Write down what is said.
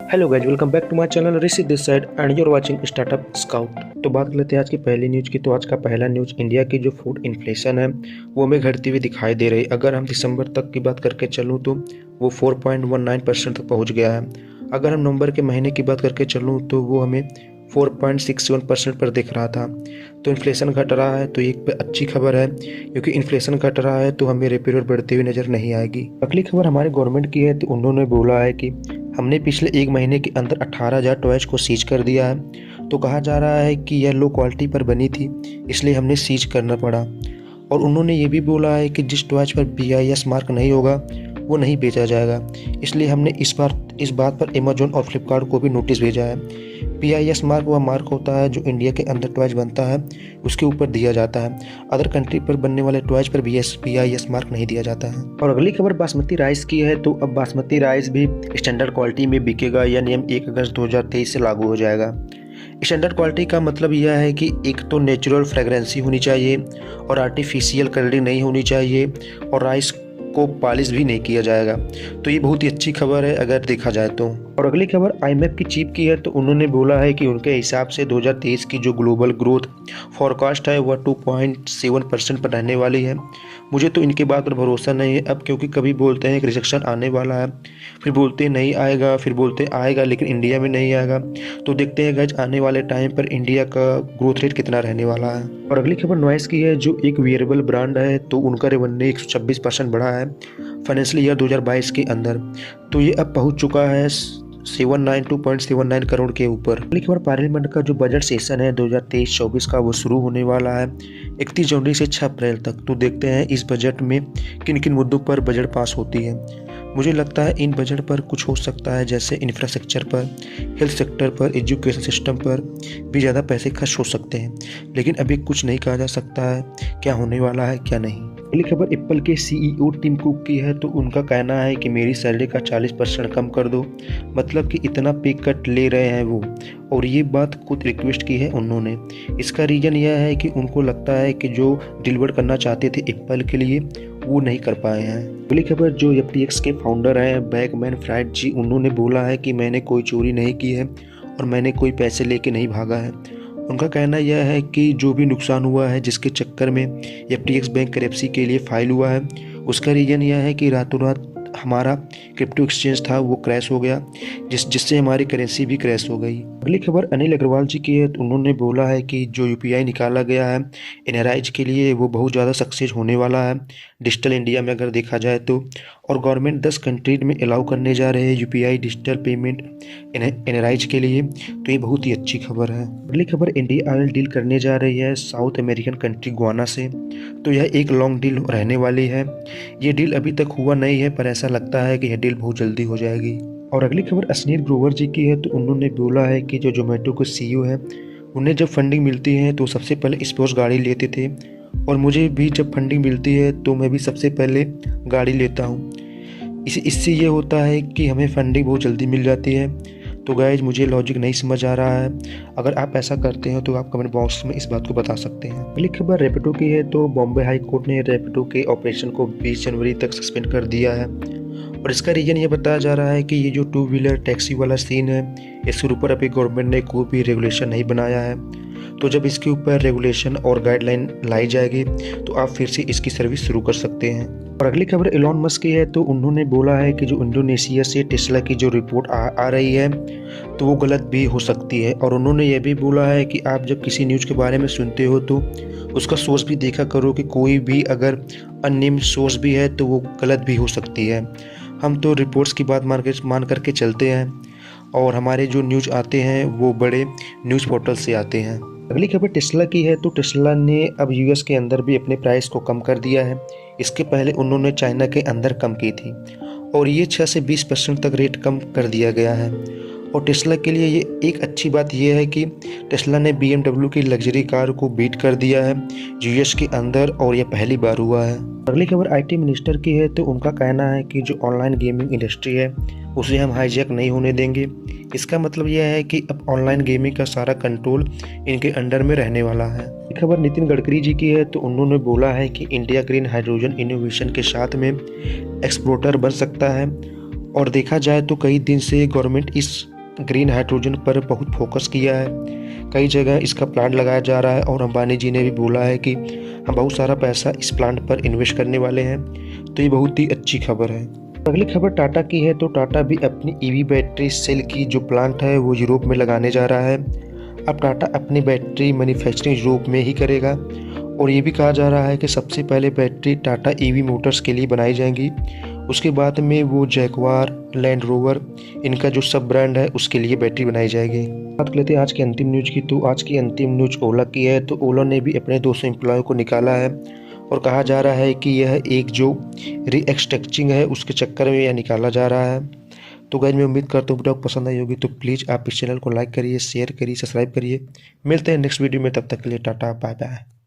Hello guys, welcome back to my channel Rishi this side and you are watching startup scout. तो बात कर लेते हैं आज की पहली न्यूज़ की। तो आज का पहला न्यूज़, इंडिया की जो फूड इन्फ्लेशन है वो हमें घटती हुई दिखाई दे रही है। अगर हम दिसंबर तक की बात करके चलूँ तो वो 4.19% तक पहुँच गया है। अगर हम नवंबर के महीने की बात करके चलूँ तो वो हमें 4.61% पर दिख रहा था। तो इन्फ्लेशन घट रहा है, तो एक अच्छी खबर है, क्योंकि इन्फ्लेशन घट रहा है तो हमें रेपो रेट बढ़ती हुई नज़र नहीं आएगी। अगली खबर हमारे गवर्नमेंट की है। तो उन्होंने बोला है कि हमने पिछले एक महीने के अंदर 18,000 टॉयज को सीज कर दिया है। तो कहा जा रहा है कि यह लो क्वालिटी पर बनी थी, इसलिए हमने सीज करना पड़ा। और उन्होंने ये भी बोला है कि जिस टॉयज पर BIS मार्क नहीं होगा वो नहीं बेचा जाएगा, इसलिए हमने इस बात पर अमेजोन और फ्लिपकार्ट को भी नोटिस भेजा है। BIS मार्क वह मार्क होता है जो इंडिया के अंदर टॉयज बनता है उसके ऊपर दिया जाता है। अदर कंट्री पर बनने वाले टॉयज पर BIS मार्क नहीं दिया जाता है। और अगली खबर बासमती राइस की है। तो अब बासमती राइस भी स्टैंडर्ड क्वालिटी में बिकेगा। यह नियम 1 अगस्त 2023 से लागू हो जाएगा। स्टैंडर्ड क्वालिटी का मतलब यह है कि एक तो नेचुरल फ्रेगरेंसी होनी चाहिए और आर्टिफिशियल कलरिंग नहीं होनी चाहिए और राइस को पॉलिश भी नहीं किया जाएगा। तो ये बहुत ही अच्छी खबर है अगर देखा जाए तो। और अगली खबर IMF की चीफ की है। तो उन्होंने बोला है कि उनके हिसाब से 2023 की जो ग्लोबल ग्रोथ फॉरकास्ट है वह 2.7% पर रहने वाली है। मुझे तो इनके बात पर भरोसा नहीं है अब, क्योंकि कभी बोलते हैं कि रिसेक्शन आने वाला है, फिर बोलते हैं नहीं आएगा, फिर बोलते हैं आएगा लेकिन इंडिया में नहीं आएगा। तो देखते हैं गाइस आने वाले टाइम पर इंडिया का ग्रोथ रेट कितना रहने वाला है। और अगली खबर नॉइस की है, जो एक वियरेबल ब्रांड है। तो उनका रेवेन्यू 126% बढ़ा है फाइनेंशियल ईयर 2022 के अंदर। तो ये अब पहुंच चुका है 792.79 करोड़ के ऊपर। अगली खबर पार्लियामेंट का जो बजट सेशन है 2023-24 का वो शुरू होने वाला है 31 जनवरी से 6 अप्रैल तक। तो देखते हैं इस बजट में किन किन मुद्दों पर बजट पास होती है। मुझे लगता है इन बजट पर कुछ हो सकता है, जैसे इंफ्रास्ट्रक्चर पर, हेल्थ सेक्टर पर, एजुकेशन सिस्टम पर भी ज़्यादा पैसे खर्च हो सकते हैं, लेकिन अभी कुछ नहीं कहा जा सकता है क्या होने वाला है क्या नहीं। अगली खबर एप्पल के CEO टिम कुक की है। तो उनका कहना है कि मेरी सैलरी का 40% कम कर दो, मतलब कि इतना पे कट ले रहे हैं वो। और ये बात खुद रिक्वेस्ट की है उन्होंने। इसका रीज़न यह है कि उनको लगता है कि जो डिलीवर करना चाहते थे एप्पल के लिए वो नहीं कर पाए हैं। अगली खबर जो FTX के फाउंडर हैं बैकमैन फ्राइड जी, उन्होंने बोला है कि मैंने कोई चोरी नहीं की है और मैंने कोई पैसे लेके नहीं भागा है। उनका कहना यह है कि जो भी नुकसान हुआ है जिसके चक्कर में FTX बैंक करेप्सी के लिए फाइल हुआ है, उसका रीज़न यह है कि रातों रात हमारा क्रिप्टो एक्सचेंज था वो क्रैश हो गया, जिससे हमारी करेंसी भी क्रैश हो गई। अगली खबर अनिल अग्रवाल जी की है। तो उन्होंने बोला है कि जो UPI निकाला गया है NRIs के लिए वो बहुत ज़्यादा सक्सेस होने वाला है डिजिटल इंडिया में अगर देखा जाए तो। और गवर्नमेंट 10 कंट्रीज में अलाउ करने जा रहे हैं UPI डिजिटल पेमेंट NRIs के लिए। तो ये बहुत ही अच्छी खबर है। अगली खबर इंडिया ऑयल डील करने जा रही है साउथ अमेरिकन कंट्री गुआना से। तो यह एक लॉन्ग डील रहने वाली है। ये डील अभी तक हुआ नहीं है पर ऐसा लगता है कि यह डील बहुत जल्दी हो जाएगी। और अगली खबर असनीर ग्रोवर जी की है। तो उन्होंने बोला है कि जो जोमेटो के CEO है उन्हें जब फंडिंग मिलती है तो सबसे पहले स्पोर्ट्स गाड़ी लेते थे, और मुझे भी जब फंडिंग मिलती है तो मैं भी सबसे पहले गाड़ी लेता हूँ। इससे ये होता है कि हमें फंडिंग बहुत जल्दी मिल जाती है। तो गाइज मुझे लॉजिक नहीं समझ आ रहा है, अगर आप ऐसा करते हो तो आप कमेंट बॉक्स में इस बात को बता सकते हैं। अगली खबर रैपिडो की है। तो बॉम्बे हाई कोर्ट ने रैपिडो के ऑपरेशन को 20 जनवरी तक सस्पेंड कर दिया है। और इसका रीज़न ये बताया जा रहा है कि ये जो 2 व्हीलर टैक्सी वाला सीन है इसके ऊपर अभी गवर्नमेंट ने कोई भी रेगुलेशन नहीं बनाया है। तो जब इसके ऊपर रेगुलेशन और गाइडलाइन लाई जाएगी तो आप फिर से इसकी सर्विस शुरू कर सकते हैं। और अगली खबर इलॉन मस्क की है। तो उन्होंने बोला है कि जो इंडोनेशिया से टेस्ला की जो रिपोर्ट आ रही है तो वो गलत भी हो सकती है। और उन्होंने ये भी बोला है कि आप जब किसी न्यूज़ के बारे में सुनते हो तो उसका सोर्स भी देखा करो, कि कोई भी अगर अननेम्ड सोर्स भी है तो वो गलत भी हो सकती है। हम तो रिपोर्ट्स की बात मान करके चलते हैं और हमारे जो न्यूज़ आते हैं वो बड़े न्यूज़ पोर्टल से आते हैं। अगली खबर टेस्ला की है। तो टेस्ला ने अब US के अंदर भी अपने प्राइस को कम कर दिया है। इसके पहले उन्होंने चाइना के अंदर कम की थी और ये 6 से 20% तक रेट कम कर दिया गया है। और टेस्ला के लिए ये एक अच्छी बात यह है कि टेस्ला ने BMW की लग्जरी कार को बीट कर दिया है US के अंदर, और यह पहली बार हुआ है। अगली खबर IT मिनिस्टर की है। तो उनका कहना है कि जो ऑनलाइन गेमिंग इंडस्ट्री है उसे हम हाईजैक नहीं होने देंगे। इसका मतलब यह है कि अब ऑनलाइन गेमिंग का सारा कंट्रोल इनके अंडर में रहने वाला है। खबर नितिन गडकरी जी की है। तो उन्होंने बोला है कि इंडिया ग्रीन हाइड्रोजन इनोवेशन के साथ में एक्सपोर्टर बन सकता है। और देखा जाए तो कई दिन से गवर्नमेंट इस ग्रीन हाइड्रोजन पर बहुत फोकस किया है। कई जगह इसका प्लांट लगाया जा रहा है और अंबानी जी ने भी बोला है कि हम बहुत सारा पैसा इस प्लांट पर इन्वेस्ट करने वाले हैं। तो ये बहुत ही अच्छी खबर है। अगली खबर टाटा की है। तो टाटा भी अपनी ईवी बैटरी सेल की जो प्लांट है वो यूरोप में लगाने जा रहा है। अब टाटा अपनी बैटरी मैन्युफैक्चरिंग यूरोप में ही करेगा और ये भी कहा जा रहा है कि सबसे पहले बैटरी टाटा ईवी मोटर्स के लिए बनाई जाएंगी। उसके बाद में वो जैगवार, लैंड रोवर, इनका जो सब ब्रांड है उसके लिए बैटरी बनाई जाएगी। बात कर लेते हैं आज की अंतिम न्यूज की। तो आज की अंतिम न्यूज ओला की है। तो ओला ने भी अपने 200 एम्प्लॉय को निकाला है और कहा जा रहा है कि यह एक जो रीएक्सट्रैक्टिंग है उसके चक्कर में यह निकाला जा रहा है। तो गाइस मैं उम्मीद करता हूँ वीडियो पसंद आई होगी। तो प्लीज़ आप इस चैनल को लाइक करिए, शेयर करिए, सब्सक्राइब करिए। मिलते हैं नेक्स्ट वीडियो में, तब तक के लिए टाटा बाय बाय।